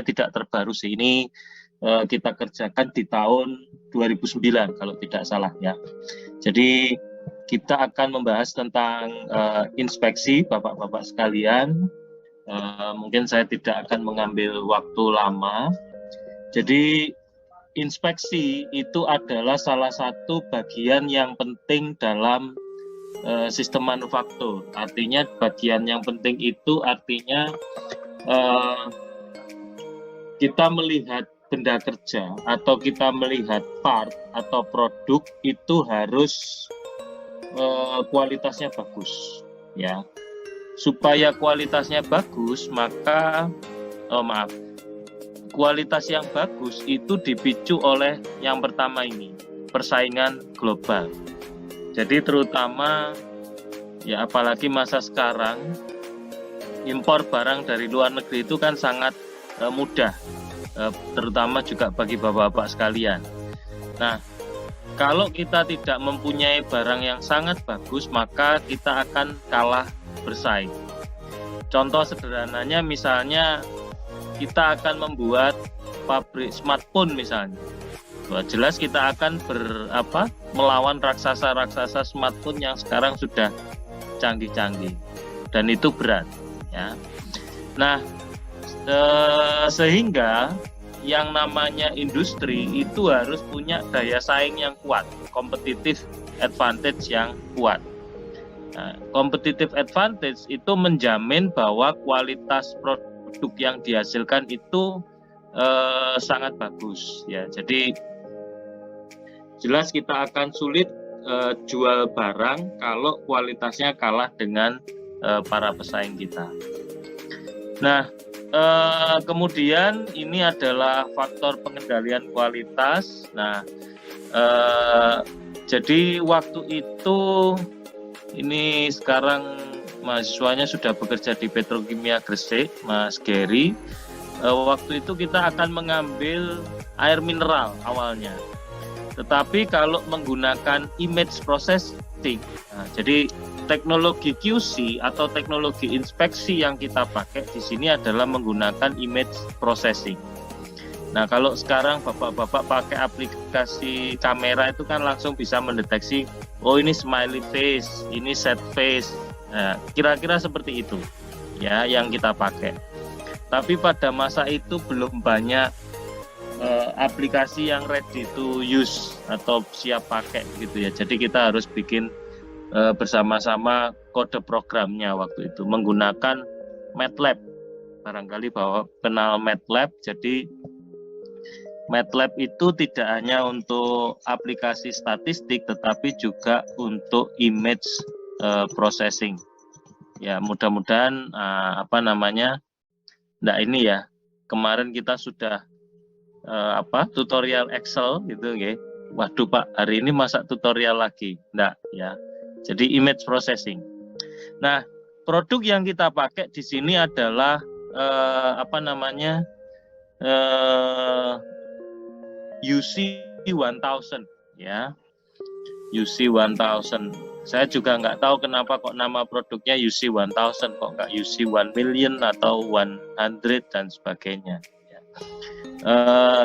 tidak terbaru sih. Ini kita kerjakan di tahun 2009 kalau tidak salah ya. Jadi kita akan membahas tentang inspeksi Bapak-bapak sekalian. Mungkin saya tidak akan mengambil waktu lama. Jadi inspeksi itu adalah salah satu bagian yang penting dalam sistem manufaktur. Artinya bagian yang penting itu artinya kita melihat benda kerja atau kita melihat part atau produk itu harus kualitasnya bagus ya. Supaya kualitasnya bagus maka kualitas yang bagus itu dipicu oleh yang pertama ini, persaingan global. Jadi terutama ya apalagi masa sekarang impor barang dari luar negeri itu kan sangat mudah, terutama juga bagi bapak-bapak sekalian. Nah, kalau kita tidak mempunyai barang yang sangat bagus maka kita akan kalah bersaing. Contoh sederhananya misalnya kita akan membuat pabrik smartphone misalnya. Wah, jelas kita akan melawan raksasa-raksasa smartphone yang sekarang sudah canggih-canggih dan itu berat ya. Nah, sehingga yang namanya industri itu harus punya daya saing yang kuat, competitive advantage yang kuat. Nah, competitive advantage itu menjamin bahwa kualitas produk yang dihasilkan itu sangat bagus ya. Jadi jelas kita akan sulit jual barang kalau kualitasnya kalah dengan para pesaing kita. Nah, kemudian ini adalah faktor pengendalian kualitas. Nah, jadi waktu itu ini sekarang mahasiswanya sudah bekerja di Petrokimia Gresik, Mas Gary. Waktu itu kita akan mengambil air mineral awalnya. Tetapi kalau menggunakan image processing, nah, jadi teknologi QC atau teknologi inspeksi yang kita pakai di sini adalah menggunakan image processing. Nah, kalau sekarang bapak-bapak pakai aplikasi kamera itu kan langsung bisa mendeteksi, oh ini smiley face, ini sad face. Nah, kira-kira seperti itu ya yang kita pakai. Tapi pada masa itu belum banyak aplikasi yang ready to use atau siap pakai gitu ya. Jadi kita harus bikin bersama-sama kode programnya waktu itu menggunakan MATLAB. Barangkali bahwa kenal MATLAB. Jadi MATLAB itu tidak hanya untuk aplikasi statistik tetapi juga untuk image processing. Ya, mudah-mudahan ini ya. Kemarin kita sudah tutorial Excel gitu ya. Waduh Pak, hari ini masa tutorial lagi. Enggak ya. Jadi image processing. Nah, produk yang kita pakai di sini adalah UC1000 ya. UC1000. Saya juga nggak tahu kenapa kok nama produknya UC1000, kok nggak UC 1 million atau 100 dan sebagainya.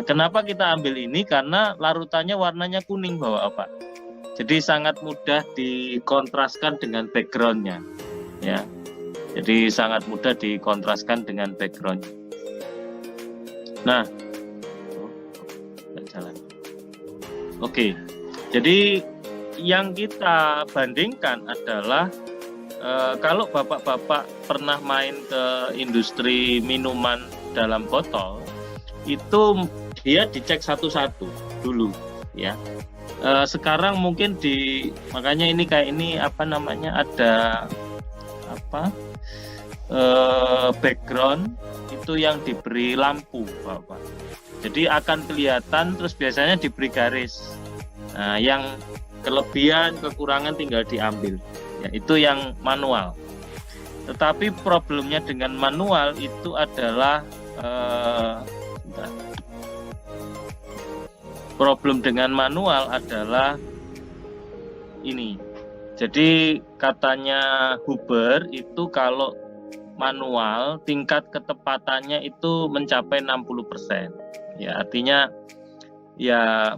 Kenapa kita ambil ini? Karena larutannya warnanya kuning Bapak. Jadi sangat mudah dikontraskan dengan backgroundnya, ya. Jadi sangat mudah dikontraskan dengan background. Nah, jalan. Oke, jadi yang kita bandingkan adalah kalau bapak-bapak pernah main ke industri minuman dalam botol, itu dia dicek satu-satu dulu, ya. Sekarang mungkin makanya ini kayak ini ada background itu yang diberi lampu, Bapak. Jadi akan kelihatan, terus biasanya diberi garis. Nah, yang kelebihan, kekurangan tinggal diambil. Ya, itu yang manual. Tetapi problemnya dengan manual itu adalah problem dengan manual adalah ini. Jadi katanya Huber itu kalau manual, tingkat ketepatannya itu mencapai 60%. Ya, artinya ya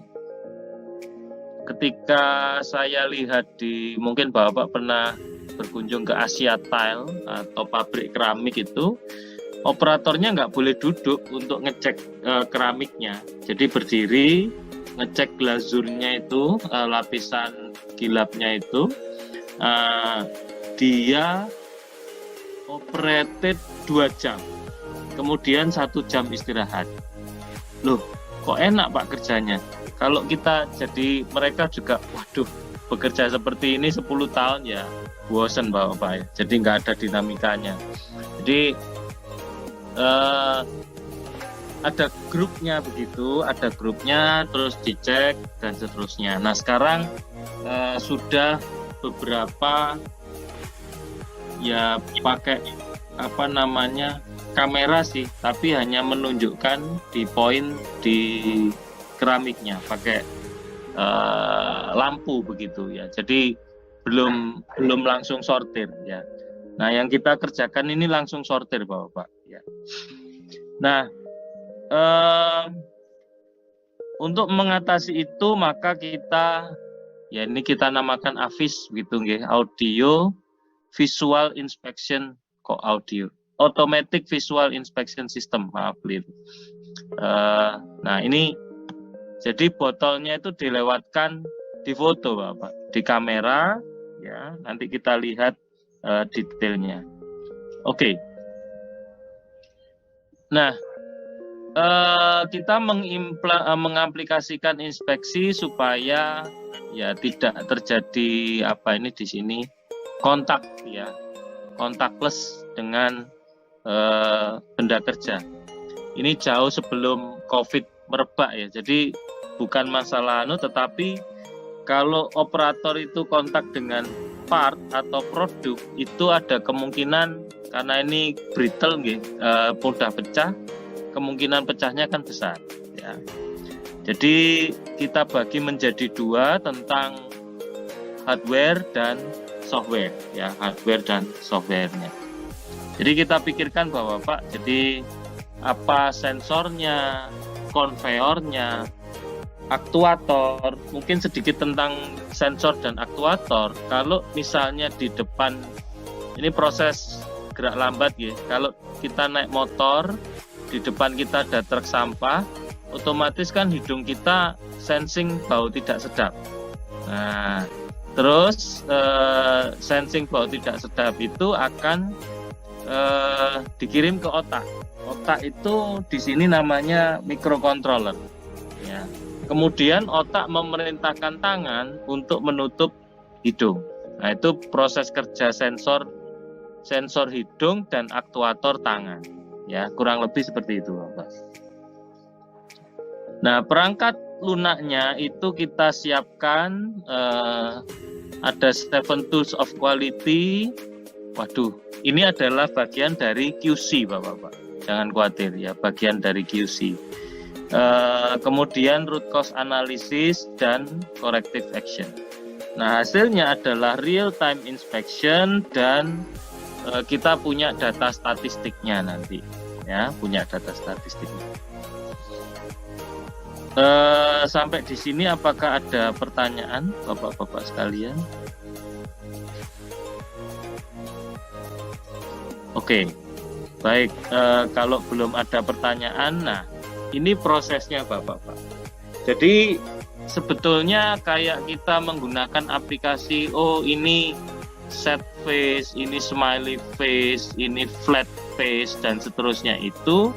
ketika saya lihat mungkin Bapak pernah berkunjung ke Asia Tile atau pabrik keramik itu, operatornya nggak boleh duduk untuk ngecek keramiknya. Jadi berdiri, ngecek glazurnya itu, lapisan gilapnya itu, dia operated 2 jam, kemudian 1 jam istirahat. Loh, kok enak Pak kerjanya? Kalau kita jadi mereka juga, waduh, bekerja seperti ini 10 tahun ya bosen Bapak ya. Jadi nggak ada dinamikanya. Jadi ada grupnya begitu, ada grupnya, terus dicek dan seterusnya. Nah sekarang sudah beberapa ya pakai kamera sih, tapi hanya menunjukkan di poin di keramiknya pakai lampu begitu ya. Jadi belum langsung sortir ya. Nah yang kita kerjakan ini langsung sortir Bapak ya. Nah untuk mengatasi itu maka kita ya ini kita namakan AVIS gitu nggih, Audio Visual Inspection Audio Automatic Visual Inspection System, maaf itu. Nah ini jadi botolnya itu dilewatkan di foto Bapak, di kamera ya, nanti kita lihat detailnya. Oke. Nah kita mengaplikasikan inspeksi supaya ya tidak terjadi di sini kontak ya, kontakless dengan benda kerja. Ini jauh sebelum COVID merebak ya. Jadi bukan masalah tetapi kalau operator itu kontak dengan part atau produk itu ada kemungkinan karena ini brittle mudah pecah, kemungkinan pecahnya kan besar ya. Jadi kita bagi menjadi 2 tentang hardware dan software ya, hardware dan softwarenya. Jadi kita pikirkan bahwa Pak, jadi apa sensornya, konveyornya, aktuator, mungkin sedikit tentang sensor dan aktuator. Kalau misalnya di depan ini proses gerak lambat ya. Kalau kita naik motor, di depan kita ada truk sampah, otomatis kan hidung kita sensing bau tidak sedap. Nah, terus sensing bau tidak sedap itu akan dikirim ke otak. Otak itu di sini namanya microcontroller. Ya. Kemudian otak memerintahkan tangan untuk menutup hidung. Nah, itu proses kerja sensor hidung dan aktuator tangan. Ya, kurang lebih seperti itu, Bapak. Nah, perangkat lunaknya itu kita siapkan ada 7 tools of quality. Waduh, ini adalah bagian dari QC, Bapak-bapak. Jangan khawatir ya, bagian dari QC. Kemudian root cause analysis dan corrective action. Nah, hasilnya adalah real time inspection dan kita punya data statistiknya nanti, ya, punya data statistiknya. Sampai di sini apakah ada pertanyaan, Bapak-bapak sekalian? Oke, baik. Kalau belum ada pertanyaan, nah ini prosesnya, Bapak-bapak. Jadi sebetulnya kayak kita menggunakan aplikasi, ini set face, ini smiley face, ini flat face dan seterusnya, itu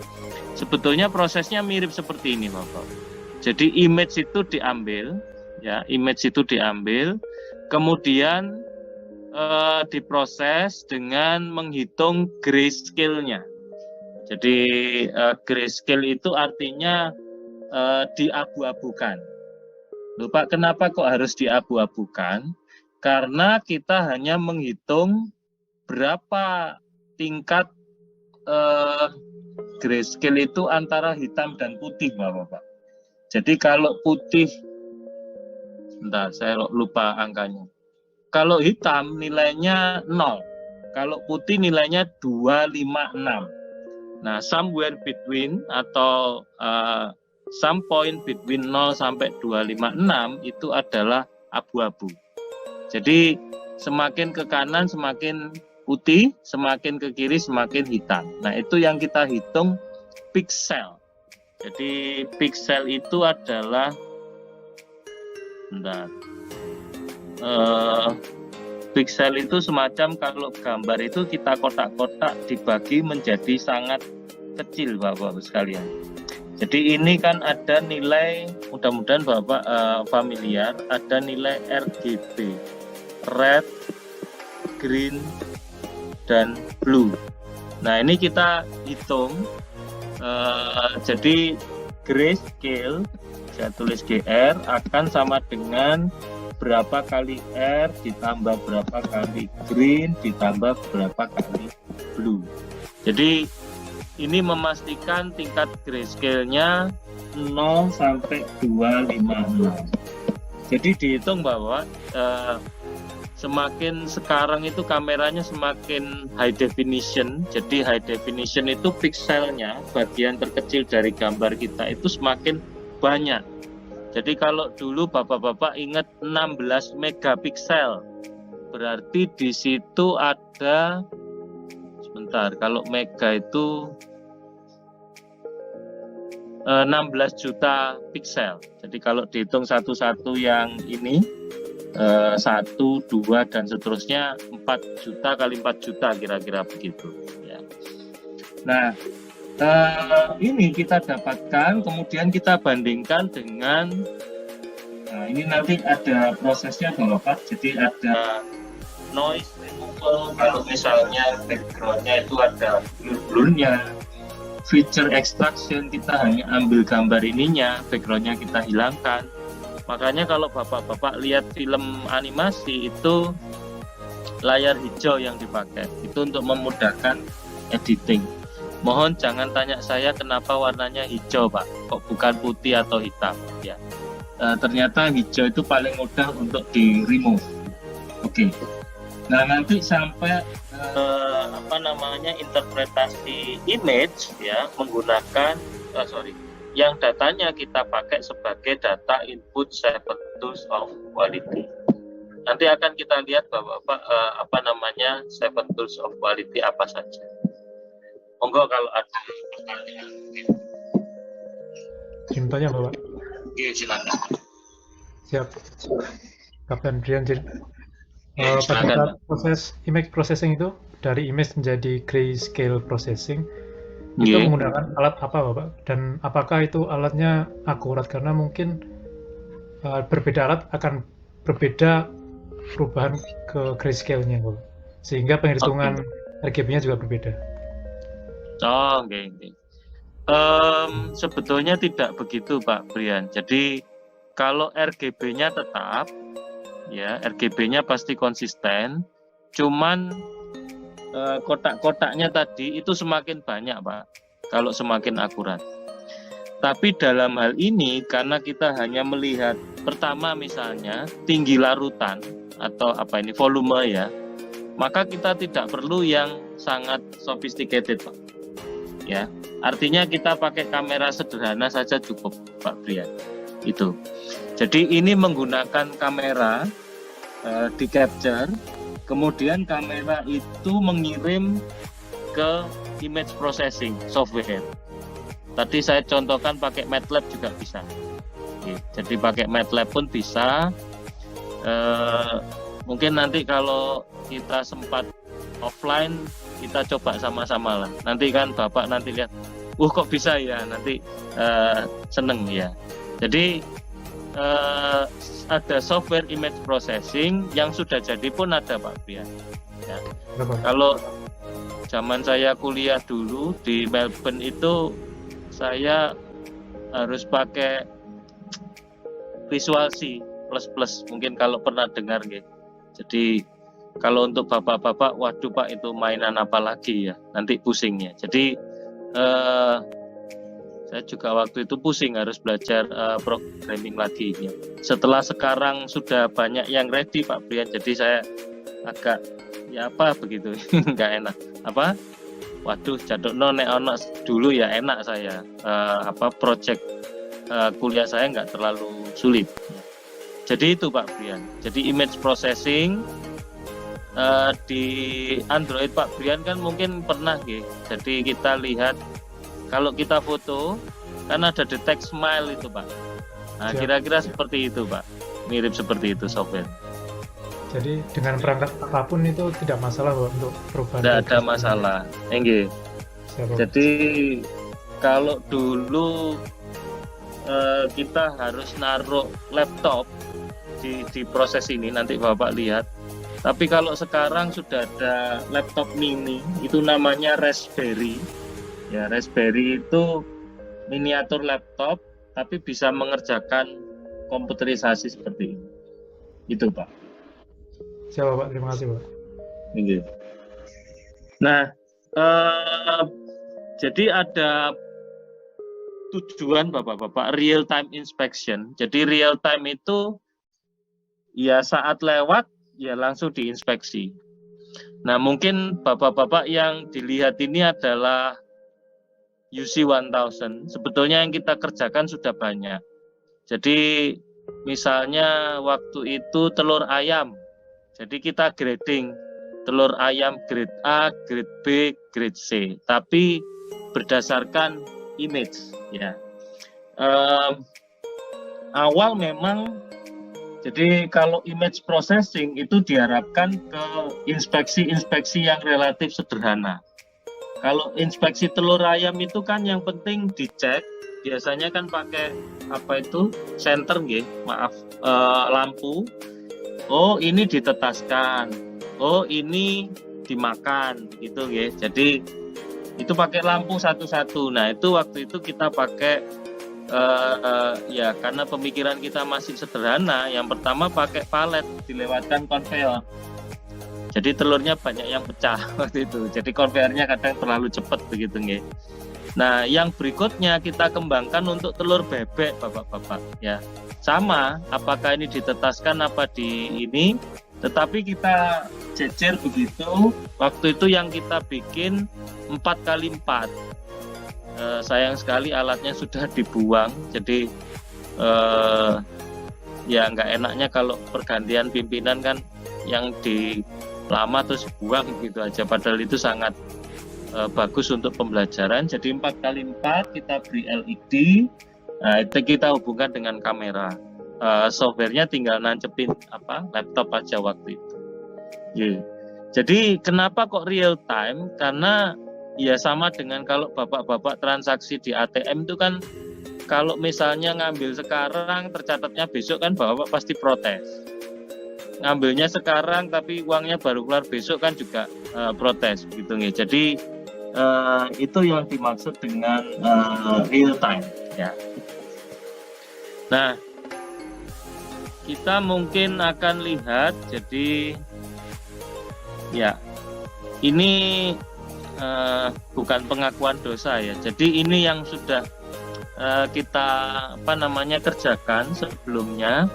sebetulnya prosesnya mirip seperti ini, Bapak. Jadi image itu diambil, ya, kemudian diproses dengan menghitung grayscale-nya. Jadi grayscale itu artinya diabu-abukan. Loh Pak, kenapa kok harus diabu-abukan? Karena kita hanya menghitung berapa tingkat grayscale itu antara hitam dan putih, Bapak. Jadi kalau putih, sebentar, saya lupa angkanya. Kalau hitam nilainya 0, Kalau putih nilainya 256. Nah, somewhere between atau some point between 0 sampai 256 itu adalah abu-abu. Jadi semakin ke kanan semakin putih, semakin ke kiri semakin hitam. Nah, itu yang kita hitung pixel. Jadi pixel itu adalah pixel itu semacam kalau gambar itu kita kotak-kotak dibagi menjadi sangat kecil Bapak-Bapak sekalian. Jadi ini kan ada nilai, mudah-mudahan Bapak familiar, ada nilai RGB, red, green, dan blue. Nah ini kita hitung, jadi grayscale, saya tulis GR akan sama dengan berapa kali R ditambah berapa kali green ditambah berapa kali blue. Jadi ini memastikan tingkat grayscale-nya 0 sampai 256. Jadi dihitung bahwa semakin sekarang itu kameranya semakin high definition. Jadi high definition itu pixelnya, bagian terkecil dari gambar kita itu semakin banyak. Jadi kalau dulu Bapak-bapak ingat 16 megapiksel, berarti di situ ada, sebentar, kalau mega itu 16 juta piksel. Jadi kalau dihitung satu-satu yang ini 1, 2 dan seterusnya 4 juta kali 4 juta kira-kira begitu ya. Nah ini kita dapatkan, kemudian kita bandingkan dengan, nah ini nanti ada prosesnya Bapak. Jadi ada noise removal, kalau misalnya backgroundnya itu ada blur-blurnya, feature extraction, kita hanya ambil gambar ininya, backgroundnya kita hilangkan. Makanya kalau Bapak-bapak lihat film animasi itu layar hijau yang dipakai, itu untuk memudahkan editing. Mohon jangan tanya saya kenapa warnanya hijau Pak, kok bukan putih atau hitam ya. Ternyata hijau itu paling mudah untuk di remove. Oke. Nah nanti sampai interpretasi image ya menggunakan yang datanya kita pakai sebagai data input 7 tools of quality. Nanti akan kita lihat Bapak 7 tools of quality apa saja. Monggo kalau ada pertanyaan. Izin tanya Bapak. Iya silakan. Siap. Kapten Brian. Ya, pada saat proses image processing itu dari image menjadi grayscale processing itu menggunakan alat apa Bapak? Dan apakah itu alatnya akurat? Karena mungkin berbeda alat akan berbeda perubahan ke grayscale-nya Bapak. Sehingga penghitungan RGB-nya juga berbeda. Oh, oke. Sebetulnya tidak begitu Pak Brian. Jadi kalau RGB-nya tetap, ya RGB-nya pasti konsisten. Cuman kotak-kotaknya tadi itu semakin banyak Pak. Kalau semakin akurat. Tapi dalam hal ini karena kita hanya melihat pertama misalnya tinggi larutan atau volume ya, maka kita tidak perlu yang sangat sophisticated Pak. Ya, artinya kita pakai kamera sederhana saja cukup Pak Brian. Itu. Jadi ini menggunakan kamera di capture, kemudian kamera itu mengirim ke image processing software. Tadi saya contohkan pakai MATLAB juga bisa. Jadi pakai MATLAB pun bisa. Mungkin nanti kalau kita sempat offline kita coba sama-sama lah. Nanti kan Bapak nanti lihat, kok bisa ya, nanti seneng ya. Jadi ada software image processing yang sudah jadi pun ada Pak Brian. Ya. Kalau zaman saya kuliah dulu di Melbourne itu saya harus pakai Visual C++, mungkin kalau pernah dengar gitu. Jadi kalau untuk bapak-bapak, waduh Pak itu mainan apa lagi ya, nanti pusingnya. Jadi saya juga waktu itu pusing harus belajar programming lagi ya. Setelah sekarang sudah banyak yang ready Pak Brian, jadi saya agak ya apa begitu. Nggak enak. Apa? Waduh, jadukno nek ono dulu ya enak saya. Project kuliah saya nggak terlalu sulit. Jadi itu Pak Brian. Jadi image processing di Android Pak Brian kan mungkin pernah ya. Jadi kita lihat kalau kita foto kan ada detect smile itu Pak. Nah, kira-kira seperti itu Pak. Mirip seperti itu software. Jadi dengan perangkat apapun itu tidak masalah Pak, untuk perubahan. Tidak ada masalah. Enggak. Jadi kalau dulu kita harus naruh laptop di proses ini, nanti Bapak lihat. Tapi kalau sekarang sudah ada laptop mini, itu namanya Raspberry. Ya, Raspberry itu miniatur laptop, tapi bisa mengerjakan komputerisasi seperti ini. Itu Pak. Siapa Pak? Terima kasih Pak. Oke. Nah, jadi ada tujuan Bapak-Bapak real time inspection. Jadi real time itu ya saat lewat ya langsung diinspeksi. Nah, mungkin Bapak-Bapak yang dilihat ini adalah UC 1000. Sebetulnya yang kita kerjakan sudah banyak. Jadi misalnya waktu itu telur ayam. Jadi kita grading telur ayam grade A, grade B, grade C. Tapi berdasarkan image ya. Awal memang jadi kalau image processing itu diharapkan ke inspeksi-inspeksi yang relatif sederhana. Kalau inspeksi telur ayam itu kan yang penting dicek, biasanya kan pakai apa itu senter lampu. Oh ini ditetaskan, oh ini dimakan gitu ya. Jadi itu pakai lampu satu-satu. Nah itu waktu itu kita pakai ya karena pemikiran kita masih sederhana. Yang pertama pakai palet dilewatkan konveyor. Jadi telurnya banyak yang pecah waktu itu. Jadi konveyornya kadang terlalu cepat begitu nggih. Nah yang berikutnya kita kembangkan untuk telur bebek Bapak-bapak ya. Sama apakah ini ditetaskan apa di ini, tetapi kita jejer begitu. Waktu itu yang kita bikin 4x4. Sayang sekali alatnya sudah dibuang, jadi ya nggak enaknya kalau pergantian pimpinan kan yang di lama terus buang gitu aja, padahal itu sangat bagus untuk pembelajaran. Jadi 4x4 kita beri LED. Nah, itu kita hubungkan dengan kamera. Softwarenya tinggal nancepin laptop aja waktu itu. Yeah. Jadi kenapa kok real time? Karena ya sama dengan kalau bapak-bapak transaksi di ATM itu kan, kalau misalnya ngambil sekarang tercatatnya besok kan bapak pasti protes. Ngambilnya sekarang tapi uangnya baru keluar besok kan juga protes gitu nih. Jadi itu yang dimaksud dengan real time ya. Nah, kita mungkin akan lihat, jadi ya ini bukan pengakuan dosa ya. Jadi ini yang sudah kita kerjakan sebelumnya.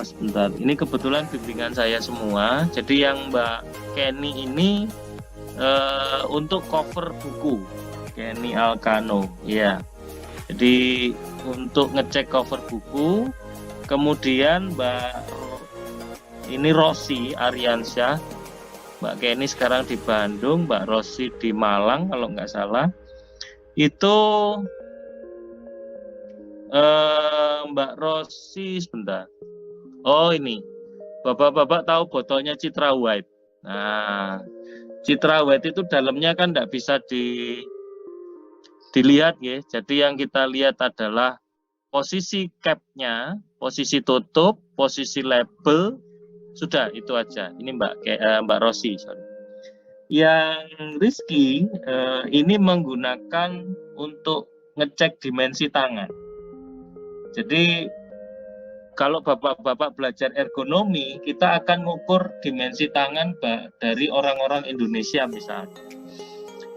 Sebentar, ini kebetulan bimbingan saya semua. Jadi yang Mbak Kenny ini untuk cover buku Kenny Alcano ya. Jadi untuk ngecek cover buku. Kemudian Mbak ini Rosi Ariansyah, Mbak Kenny sekarang di Bandung, Mbak Rosi di Malang kalau nggak salah. Itu Mbak Rosi sebentar. Oh ini, bapak-bapak tahu botolnya Citra White. Nah, Citra White itu dalamnya kan nggak bisa dilihat ya. Jadi yang kita lihat adalah posisi capnya, posisi tutup, posisi label, sudah itu aja. Ini Mbak Rosi. Sorry. Yang Rizky ini menggunakan untuk ngecek dimensi tangan. Jadi kalau bapak-bapak belajar ergonomi, kita akan mengukur dimensi tangan dari orang-orang Indonesia misalnya.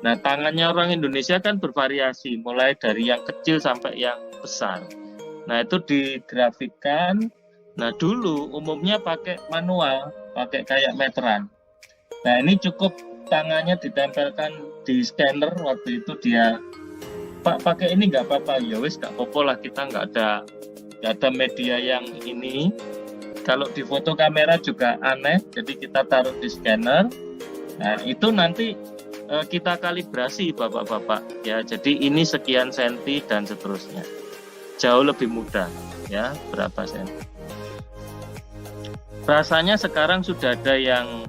Nah, tangannya orang Indonesia kan bervariasi, mulai dari yang kecil sampai yang besar. Nah, itu digrafikkan. Nah, dulu umumnya pakai manual, pakai kayak meteran. Nah ini cukup tangannya ditempelkan di scanner. Waktu itu dia, Pak pakai ini nggak apa-apa, ya wis nggak apa-apa lah, kita nggak ada media yang ini. Kalau di foto kamera juga aneh, jadi kita taruh di scanner. Nah itu nanti kita kalibrasi bapak-bapak ya. Jadi ini sekian senti dan seterusnya. Jauh lebih mudah ya, berapa senti. Rasanya sekarang sudah ada yang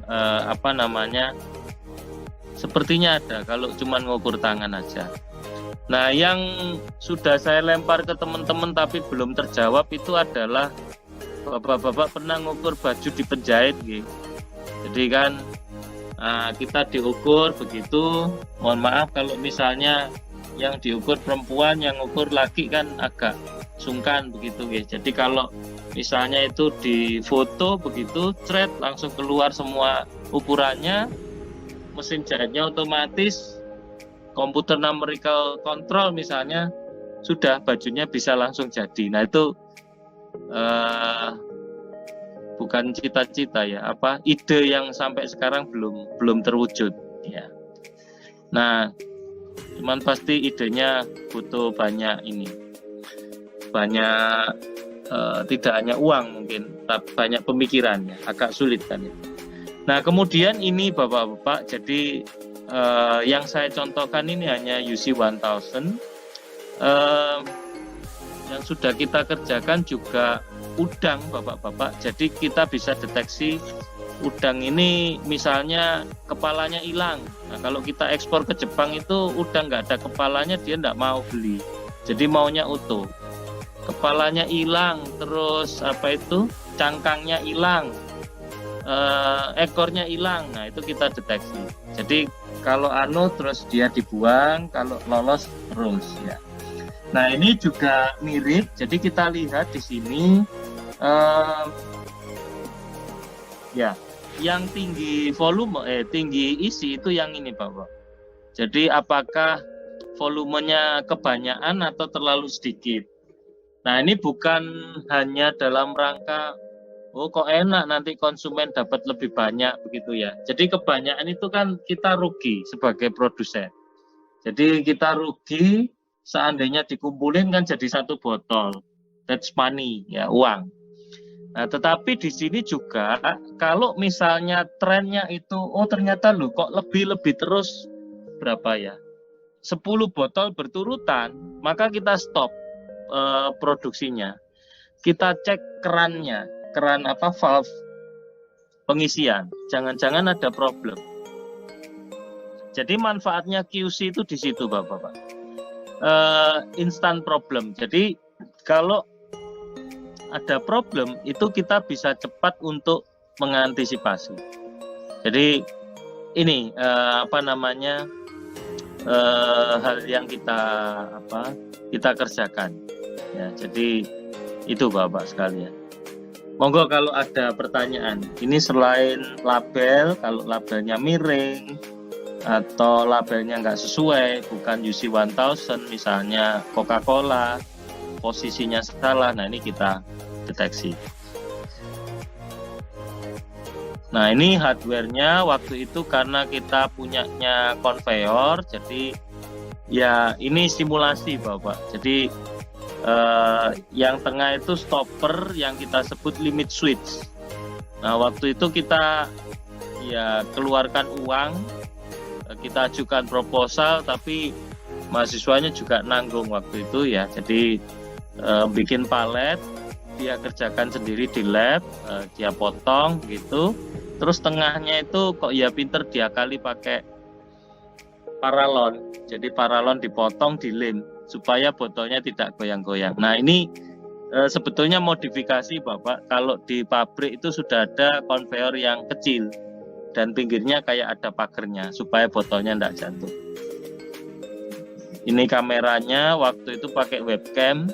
sepertinya ada kalau cuma ngukur tangan aja. Nah yang sudah saya lempar ke teman-teman tapi belum terjawab itu adalah bapak-bapak pernah ngukur baju di penjahit gitu. Jadi kan kita diukur begitu, mohon maaf kalau misalnya yang diukur perempuan, yang ngukur laki kan agak sungkan begitu ya. Jadi kalau misalnya itu di foto begitu, thread langsung keluar semua ukurannya, mesin jahitnya otomatis, komputer numerical control misalnya, sudah bajunya bisa langsung jadi. Nah itu bukan cita-cita ya, ide yang sampai sekarang belum terwujud ya. Nah cuman pasti idenya butuh banyak tidak hanya uang mungkin, tapi banyak pemikirannya, agak sulit kan ya. Nah kemudian ini bapak-bapak, jadi yang saya contohkan ini hanya UC 1000. Yang sudah kita kerjakan juga udang bapak-bapak. Jadi kita bisa deteksi udang ini misalnya kepalanya hilang. Nah kalau kita ekspor ke Jepang itu udang nggak ada kepalanya, dia nggak mau beli. Jadi maunya utuh. Kepalanya hilang, terus cangkangnya hilang, ekornya hilang. Nah itu kita deteksi. Jadi kalau terus dia dibuang, kalau lolos terus ya. Nah ini juga mirip, jadi kita lihat di sini ya, yang tinggi volume, tinggi isi itu yang ini Bapak. Jadi apakah volumenya kebanyakan atau terlalu sedikit? Nah ini bukan hanya dalam rangka, kok enak nanti konsumen dapat lebih banyak begitu ya. Jadi kebanyakan itu kan kita rugi sebagai produsen. Jadi kita rugi. Seandainya dikumpulin kan jadi satu botol, that's money ya, uang. Nah tetapi di sini juga kalau misalnya trennya itu ternyata kok lebih terus berapa ya, 10 botol berturutan, maka kita stop produksinya. Kita cek kerannya, keran valve pengisian, jangan-jangan ada problem. Jadi manfaatnya QC itu di situ bapak-bapak. Instant problem. Jadi kalau ada problem itu kita bisa cepat untuk mengantisipasi. Jadi ini hal yang kita kerjakan ya. Jadi itu bapak sekalian. Monggo kalau ada pertanyaan. Ini selain label, kalau labelnya miring atau labelnya nggak sesuai, bukan UC 1000 misalnya Coca-Cola, posisinya salah, nah ini kita deteksi. Nah ini hardware-nya waktu itu karena kita punyanya konveyor, jadi ya ini simulasi bapak. Jadi yang tengah itu stopper yang kita sebut limit switch. Nah waktu itu kita ya keluarkan uang, kita ajukan proposal, tapi mahasiswanya juga nanggung waktu itu ya. Jadi bikin palet, dia kerjakan sendiri di lab, dia potong gitu. Terus tengahnya itu kok ya pinter diakali pakai paralon. Jadi paralon dipotong, dilem supaya botolnya tidak goyang-goyang. Nah ini sebetulnya modifikasi bapak. Kalau di pabrik itu sudah ada konveyor yang kecil dan pinggirnya kayak ada pagernya supaya botolnya tidak jatuh. Ini kameranya waktu itu pakai webcam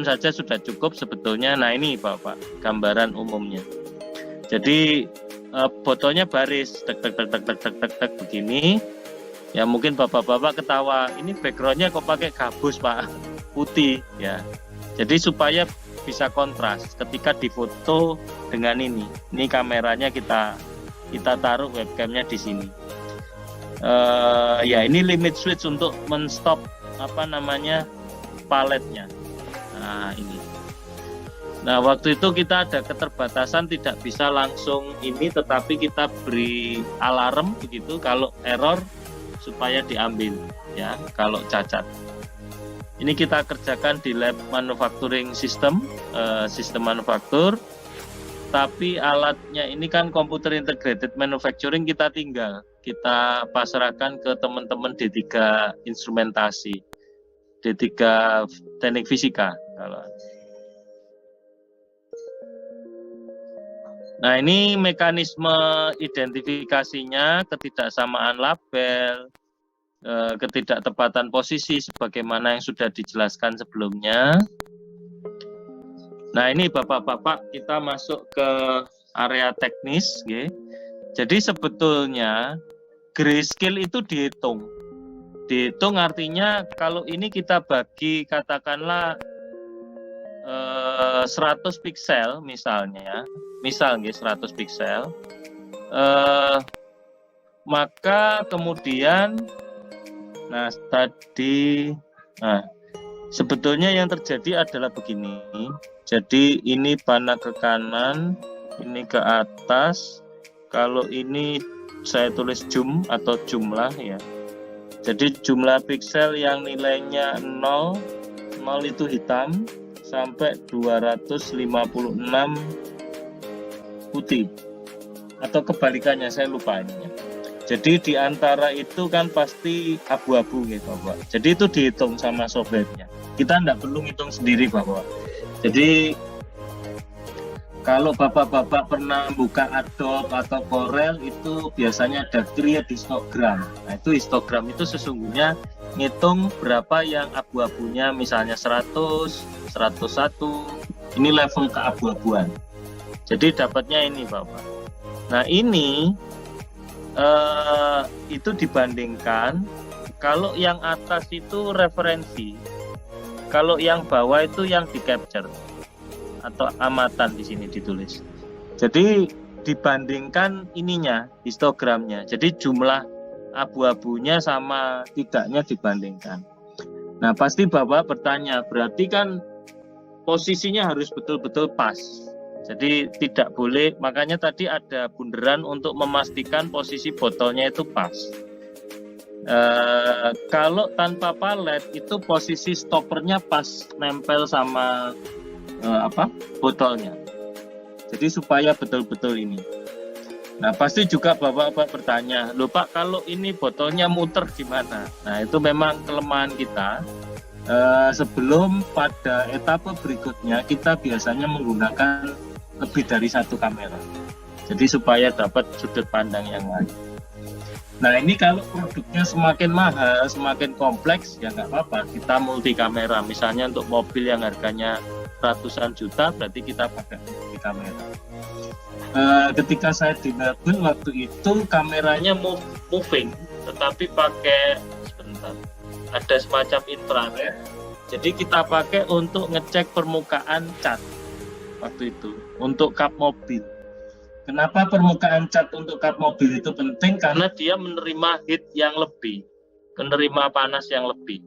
saja sudah cukup sebetulnya. Nah ini bapak gambaran umumnya. Jadi botolnya baris tek begini ya. Mungkin bapak-bapak ketawa, ini backgroundnya kok pakai gabus pak, putih ya. Jadi supaya bisa kontras ketika difoto dengan ini kameranya kita kita taruh webcamnya di sini. Ya ini limit switch untuk menstop paletnya. Nah ini. Nah waktu itu kita ada keterbatasan tidak bisa langsung ini, tetapi kita beri alarm begitu kalau error supaya diambil ya kalau cacat. Ini kita kerjakan di lab manufacturing system, sistem manufaktur. Tapi alatnya ini kan computer integrated manufacturing, kita pasrahkan ke teman-teman D3 instrumentasi, D3 teknik fisika. Nah ini mekanisme identifikasinya, ketidaksamaan label, ketidaktepatan posisi sebagaimana yang sudah dijelaskan sebelumnya. Nah ini Bapak-Bapak kita masuk ke area teknis. Okay. Jadi sebetulnya grayscale itu dihitung. Dihitung artinya kalau ini kita bagi katakanlah 100 piksel misalnya, 100 piksel, maka kemudian sebetulnya yang terjadi adalah begini. Jadi ini panah ke kanan, ini ke atas. Kalau ini saya tulis zoom atau jumlah ya. Jadi jumlah piksel yang nilainya 0 itu hitam sampai 256 putih. Atau kebalikannya, saya lupa ininya. Jadi di antara itu kan pasti abu-abu gitu Bapak. Jadi itu dihitung sama software-nya. Kita tidak perlu hitung sendiri Bapak. Jadi kalau Bapak-Bapak pernah buka Adobe atau Corel itu biasanya ada create histogram. Nah itu histogram itu sesungguhnya ngitung berapa yang abu-abunya, misalnya 100, 101, ini level keabu-abuan. Jadi dapatnya ini Bapak. Nah ini itu dibandingkan kalau yang atas itu referensi, kalau yang bawah itu yang di capture atau amatan di sini ditulis. Jadi dibandingkan ininya, histogramnya. Jadi jumlah abu-abunya sama tidaknya dibandingkan. Nah pasti Bapak bertanya, berarti kan posisinya harus betul-betul pas. Jadi tidak boleh, makanya tadi ada bunderan untuk memastikan posisi botolnya itu pas. Kalau tanpa palet itu posisi stoppernya pas nempel sama botolnya. Jadi supaya betul-betul ini. Nah pasti juga Bapak-Bapak bertanya, loh Pak kalau ini botolnya muter gimana? Nah itu memang kelemahan kita. Sebelum pada etapa berikutnya kita biasanya menggunakan lebih dari satu kamera, jadi supaya dapat sudut pandang yang lain. Nah ini kalau produknya semakin mahal, semakin kompleks ya nggak apa-apa, kita multi kamera. Misalnya untuk mobil yang harganya ratusan juta, berarti kita pakai multi kamera. Ketika saya di Melbourne waktu itu kameranya moving, tetapi pakai ada semacam infrared. Jadi kita pakai untuk ngecek permukaan cat waktu itu untuk kap mobil. Kenapa permukaan cat untuk kap mobil itu penting? Karena dia menerima heat yang lebih, menerima panas yang lebih.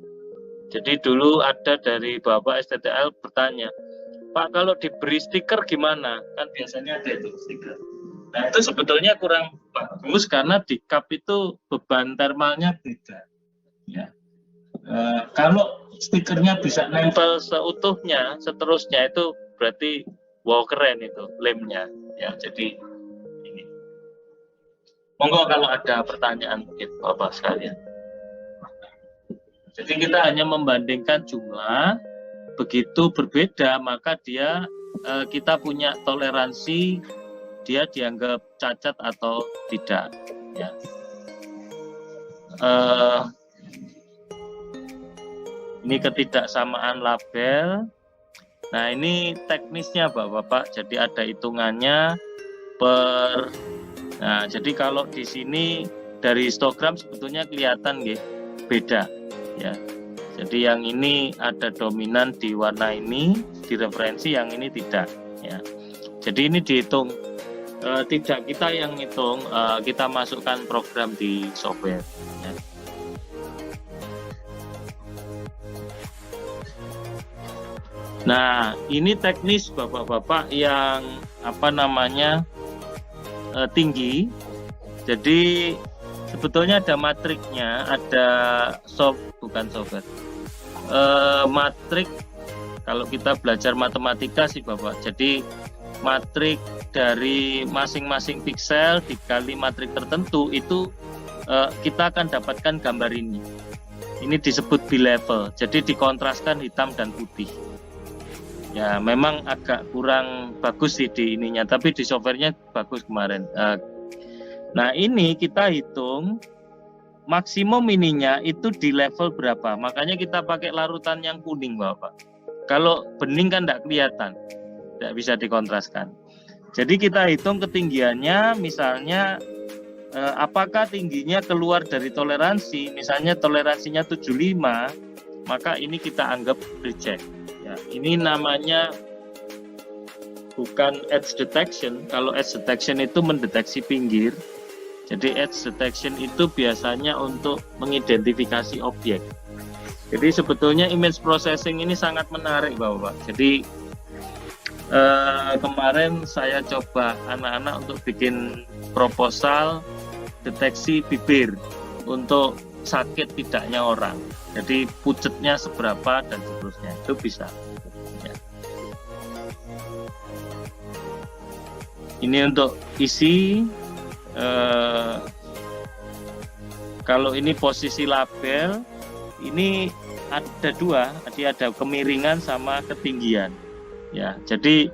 Jadi dulu ada dari Bapak STTL bertanya, Pak kalau diberi stiker gimana? Kan biasanya ada itu stiker. Nah itu sebetulnya kurang bagus karena di kap itu beban termalnya beda. Ya. Kalau stikernya bisa nempel seutuhnya, seterusnya itu berarti wow keren itu lemnya. Ya jadi ini. Monggo kalau ada pertanyaan mungkin Bapak sekalian. Jadi kita hanya membandingkan jumlah, begitu berbeda maka dia kita punya toleransi dia dianggap cacat atau tidak. Ya. Ini ketidaksamaan label. Nah ini teknisnya Bapak-Bapak. Jadi ada hitungannya per. Nah jadi kalau di sini dari histogram sebetulnya kelihatan beda. Ya. Jadi yang ini ada dominan di warna ini, di referensi, yang ini tidak. Ya. Jadi ini dihitung Tidak kita yang ngitung, kita masukkan program di software. Ya. Nah, ini teknis Bapak-bapak yang tinggi. Jadi sebetulnya ada matriknya, ada matrik kalau kita belajar matematika sih Bapak. Jadi matrik dari masing-masing piksel dikali matrik tertentu itu kita akan dapatkan gambar ini. Ini disebut bilevel. Jadi dikontraskan hitam dan putih. Ya, memang agak kurang bagus sih di ininya, tapi di softwarenya bagus kemarin. Nah, ini kita hitung maksimum ininya itu di level berapa. Makanya kita pakai larutan yang kuning, Bapak. Kalau bening kan tidak kelihatan, tidak bisa dikontraskan. Jadi kita hitung ketinggiannya, misalnya apakah tingginya keluar dari toleransi, misalnya toleransinya 75, maka ini kita anggap reject. Ya, ini namanya bukan edge detection. Kalau edge detection itu mendeteksi pinggir. Jadi edge detection itu biasanya untuk mengidentifikasi objek. Jadi sebetulnya image processing ini sangat menarik, Bapak. Jadi kemarin saya coba anak-anak untuk bikin proposal deteksi bibir untuk sakit tidaknya orang. Jadi pucetnya seberapa dan seterusnya itu bisa. Ya. Ini untuk isi. Kalau ini posisi label, ini ada dua, jadi ada kemiringan sama ketinggian. Ya, jadi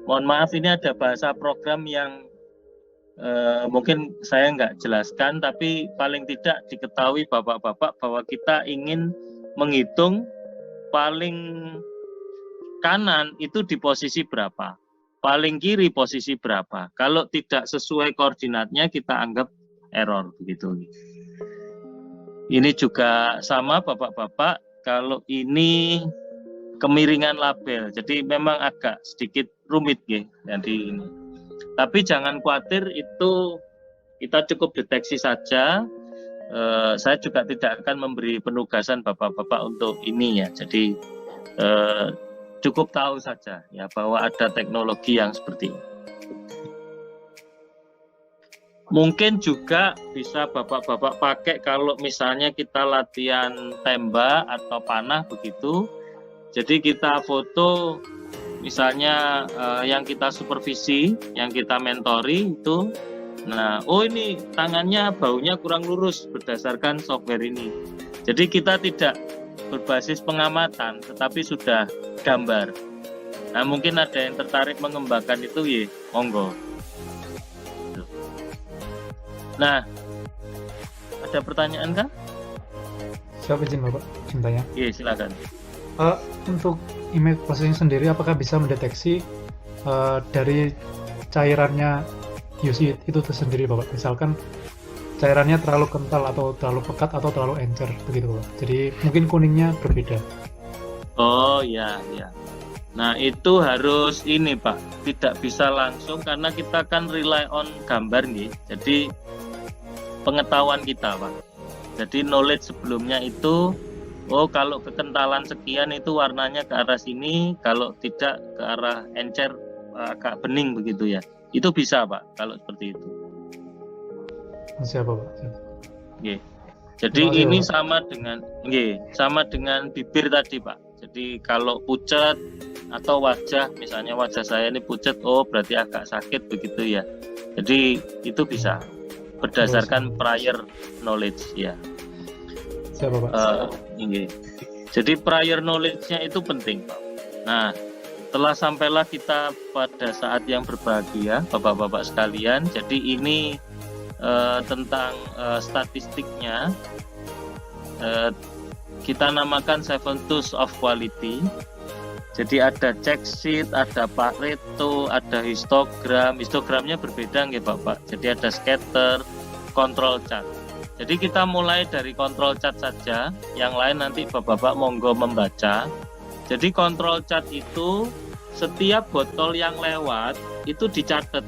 mohon maaf ini ada bahasa program yang mungkin saya nggak jelaskan, tapi paling tidak diketahui Bapak-bapak bahwa kita ingin menghitung paling kanan itu di posisi berapa, paling kiri posisi berapa. Kalau tidak sesuai koordinatnya kita anggap error begitu. Ini juga sama Bapak-bapak. Kalau ini kemiringan label, jadi memang agak sedikit rumit ya. Jadi ini. Tapi jangan khawatir, itu kita cukup deteksi saja. Saya juga tidak akan memberi penugasan Bapak-bapak untuk ini ya. Jadi cukup tahu saja ya bahwa ada teknologi yang seperti ini. Mungkin juga bisa Bapak-bapak pakai kalau misalnya kita latihan tembak atau panah begitu. Jadi kita foto misalnya yang kita supervisi, yang kita mentori itu. Nah, oh ini tangannya baunya kurang lurus berdasarkan software ini. Jadi kita tidak berbasis pengamatan tetapi sudah gambar. Nah, mungkin ada yang tertarik mengembangkan itu ya, monggo. Nah, ada pertanyaan kah? Siapa izin Bapak? Izin tanya. Iya, silakan. Untuk image processing sendiri, apakah bisa mendeteksi dari cairannya UC itu tersendiri, Bapak? Misalkan cairannya terlalu kental atau terlalu pekat atau terlalu encer, begitu, Bapak. Jadi mungkin kuningnya berbeda. Oh ya, ya. Nah itu harus ini Pak, tidak bisa langsung karena kita kan rely on gambar nih. Jadi pengetahuan kita Pak. Jadi knowledge sebelumnya itu, oh kalau kekentalan sekian itu warnanya ke arah sini, kalau tidak ke arah encer agak bening begitu ya. Itu bisa Pak kalau seperti itu. Siapa Pak? Oke. Jadi ini sama dengan bibir tadi Pak. Jadi kalau pucat atau wajah, misalnya wajah saya ini pucat, oh berarti agak sakit begitu ya. Jadi itu bisa berdasarkan prior knowledge ya. Siapa Pak? Jadi prior knowledge-nya itu penting Pak. Nah, telah sampailah kita pada saat yang berbahagia Bapak-bapak sekalian. Jadi ini tentang statistiknya. Kita namakan 7 tools of quality. Jadi ada check sheet, ada Pareto, ada histogram. Histogramnya berbeda nggih Bapak. Jadi ada scatter, control chart. Jadi kita mulai dari control chart saja. Yang lain nanti Bapak-bapak monggo membaca. Jadi control chart itu setiap botol yang lewat itu dicatat.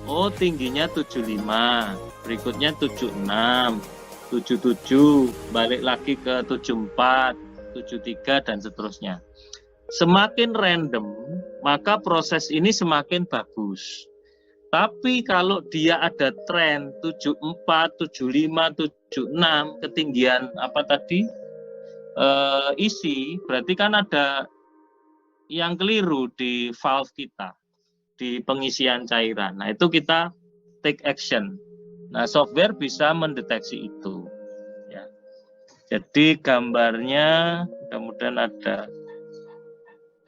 Oh, tingginya 75, berikutnya 76, 77, balik lagi ke 74, 73 dan seterusnya. Semakin random, maka proses ini semakin bagus. Tapi kalau dia ada tren 74, 75, 76, ketinggian apa tadi? Isi, berarti kan ada yang keliru di valve kita, di pengisian cairan. Nah, itu kita take action. Nah, software bisa mendeteksi itu. Ya. Jadi gambarnya kemudian ada,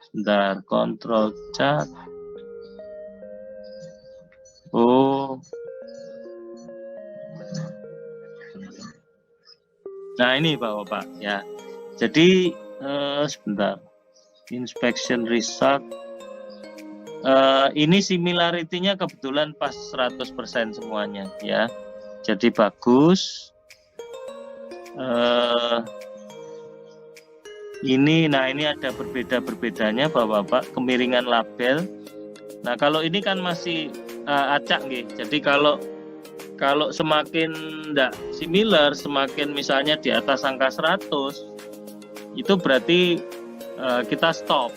sebentar, control chart. Oh, nah ini Bapak ya. Jadi sebentar, inspection result. Ini similarity-nya kebetulan pas 100% semuanya ya. Jadi bagus. Ini ada berbedanya Bapak, kemiringan label. Nah, kalau ini kan masih acak nih. Jadi kalau semakin enggak similar, semakin misalnya di atas angka 100, itu berarti kita stop.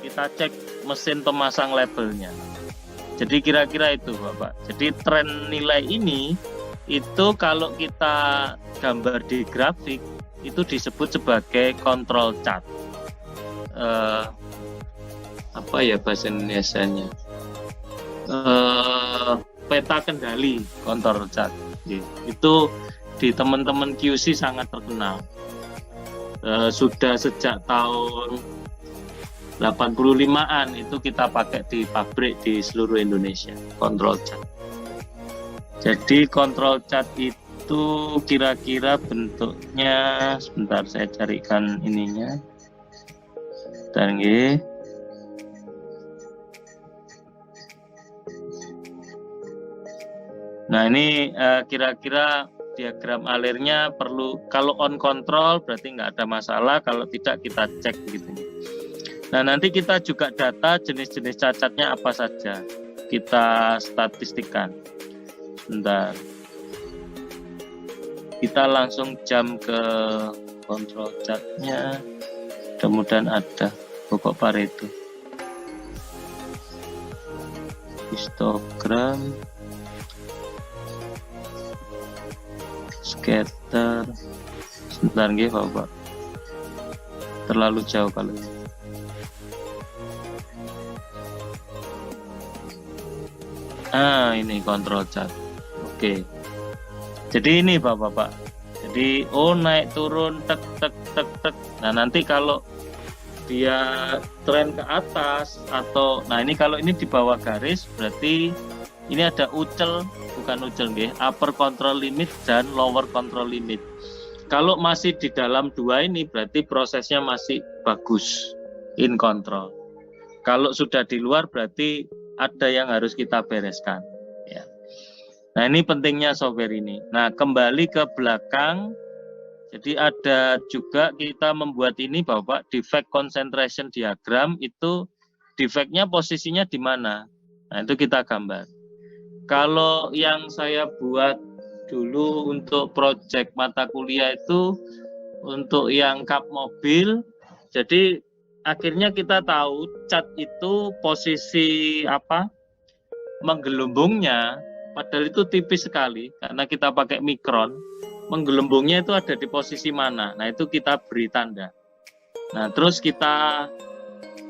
Kita cek mesin pemasang labelnya. Jadi kira-kira itu Bapak. Jadi tren nilai ini itu kalau kita gambar di grafik itu disebut sebagai control chart. Apa ya bahasa Indonesianya? Peta kendali control chart. Itu di teman-teman QC sangat terkenal. Sudah sejak tahun 85-an itu kita pakai di pabrik di seluruh Indonesia, control chart. Jadi control chart itu kira-kira bentuknya, sebentar saya carikan ininya. Bentar nggih. Nah, ini kira-kira diagram alirnya perlu, kalau on control berarti nggak ada masalah, kalau tidak kita cek gitu. Nah, nanti kita juga data jenis-jenis cacatnya apa saja, kita statistikkan. Bentar, kita langsung jump ke control chartnya, mudah-mudahan ada pokok Pareto, histogram, scatter. Sebentar nggih Bapak, terlalu jauh kalau ini. Ini control chart. Oke. Jadi ini Bapak. Jadi naik turun tek tek tek tek. Nah, nanti kalau dia tren ke atas atau ini kalau ini di bawah garis berarti ini ada bukan ucel nggih, upper control limit dan lower control limit. Kalau masih di dalam dua ini berarti prosesnya masih bagus, in control. Kalau sudah di luar berarti ada yang harus kita bereskan ya. Nah, ini pentingnya software ini. Nah, kembali ke belakang. Jadi ada juga kita membuat ini Bapak, defect concentration diagram. Itu defectnya posisinya di mana? Nah, itu kita gambar. Kalau yang saya buat dulu untuk proyek mata kuliah itu untuk yang kap mobil, jadi akhirnya kita tahu cat itu posisi menggelembungnya, padahal itu tipis sekali karena kita pakai mikron. Menggelembungnya itu ada di posisi mana? Nah, itu kita beri tanda. Nah, terus kita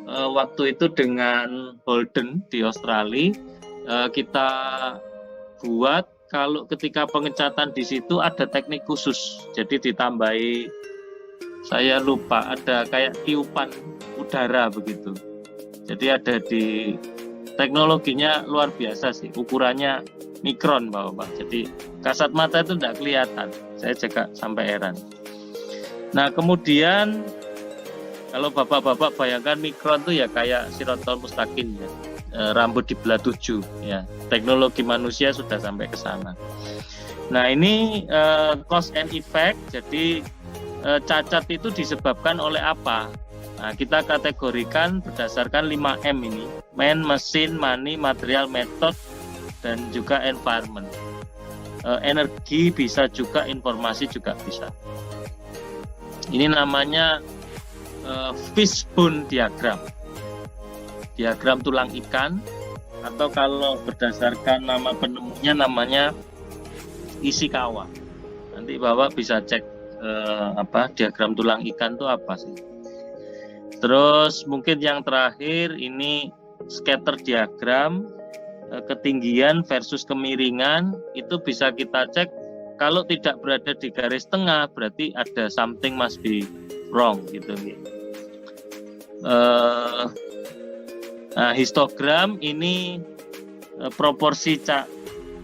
waktu itu dengan Holden di Australia, kita buat kalau ketika pengecatan di situ ada teknik khusus. Jadi ditambahi, saya lupa, ada kayak tiupan udara begitu. Jadi ada di teknologinya luar biasa sih, ukurannya mikron Bapak. Jadi kasat mata itu tidak kelihatan. Saya juga sampai heran. Nah, kemudian kalau Bapak-bapak bayangkan mikron itu ya kayak sirotol mustaqim ya. Rambut di belah 7 ya. Teknologi manusia sudah sampai ke sana. Nah, ini cause and effect. Jadi cacat itu disebabkan oleh apa? Nah, kita kategorikan berdasarkan 5M ini, man, mesin, money, material, method, dan juga environment. Energi bisa juga, informasi juga bisa. Ini namanya fishbone diagram. Diagram tulang ikan, atau kalau berdasarkan nama penemunya namanya Ishikawa. Nanti Bapak bisa cek diagram tulang ikan itu apa sih. Terus mungkin yang terakhir ini scatter diagram, ketinggian versus kemiringan, itu bisa kita cek. Kalau tidak berada di garis tengah berarti ada something must be wrong gitu. Nah, histogram ini proporsi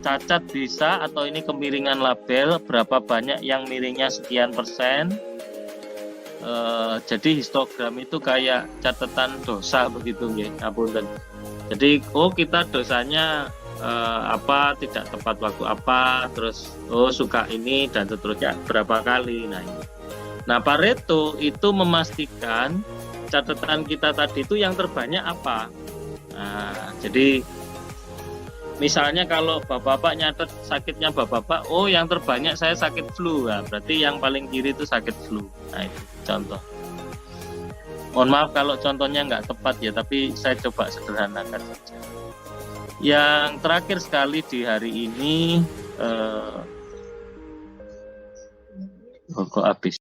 cacat bisa, atau ini kemiringan label, berapa banyak yang miringnya sekian persen. Jadi histogram itu kayak catatan dosa begitu ya, ngapunten. Jadi kita dosanya tidak tepat waktu apa, terus suka ini dan seterusnya berapa kali. Nah Pareto itu memastikan catatan kita tadi itu yang terbanyak apa. Nah, jadi misalnya kalau bapak-bapak nyatet sakitnya bapak-bapak, yang terbanyak saya sakit flu, nah, berarti yang paling kiri itu sakit flu. Nah itu contoh. Mohon maaf kalau contohnya nggak tepat ya, tapi saya coba sederhanakan saja. Yang terakhir sekali di hari ini, kok habis.